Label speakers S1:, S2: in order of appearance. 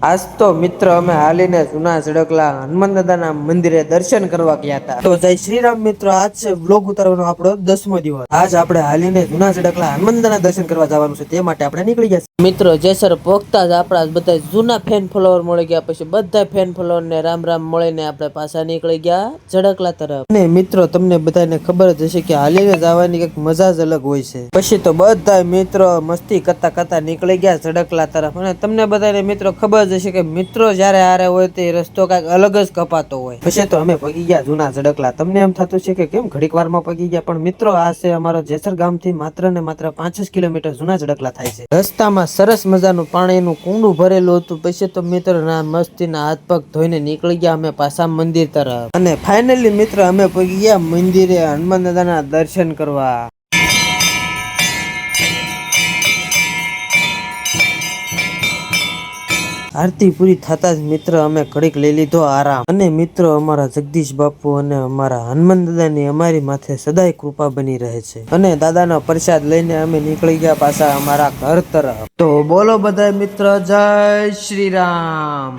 S1: આજ તો મિત્ર અમે હાલીને જૂના ઝડકલા હનુમાન દાદાના મંદિરે દર્શન કરવા ગયા હતા. તો જય શ્રીરામ મિત્રો, આજ છે વ્લોગ ઉતારવાનો આપણો 10મો દિવસ. આજ આપણે હાલીને જૂના ઝડકલા હનુમાન દાદાના દર્શન કરવા જવાનું છે, તે માટે આપણે નીકળી ગયા મિત્રો. જેસર પહોંચતા જ આપણા બધા જૂના ફેન ફોલોવર મળી ગયા. પછી બધા ફેન ફોલોવર ને રામ રામ મળીને આપણે પાછા નીકળી ગયા ઝડકલા તરફ. અને મિત્રો તમને બધાને ખબર જ હશે કે હાલીને જવાની કંઈક મજા જ અલગ હોય છે. પછી તો બધા મિત્રો મસ્તી કરતા કરતા નીકળી ગયા ઝડકલા તરફ. અને તમને બધાને મિત્રો ખબર જ હશે કે મિત્રો જ્યારે હારે હોય તે રસ્તો કાંઈક અલગ જ કપાતો હોય. પછી તો અમે પગી ગયા જૂના ઝડકલા. તમને એમ થતું છે કે કેમ ઘડીક વારમાં પગી ગયા, પણ મિત્રો આ છે અમારો જેસર ગામથી માત્ર ને માત્ર 5 કિલોમીટર જૂના ઝડકલા થાય છે. રસ્તામાં સરસ મજાનું પાણીનું કુંડું ભરેલું હતું. પછી તો મિત્રો ના મસ્તીના હાથ પગ ધોઈને નીકળી ગયા અમે પાછા મંદિર તરફ. અને ફાઇનલી મિત્રો અમે પગી ગયા મંદિરે હનુમાન દાદાના દર્શન કરવા. આરતી પૂરી થતા જ મિત્ર અમે ઘડીક લઈ લીધો આરામ. અને મિત્રો અમારા જગદીશ બાપુ અને અમારા હનુમાન દાદાની અમારી માથે સદાય કૃપા બની રહે છે. અને દાદાનો પ્રસાદ લઈને અમે નીકળી ગયા પાછા અમારા ઘર તરફ. તો બોલો બધા મિત્ર, જય શ્રી રામ.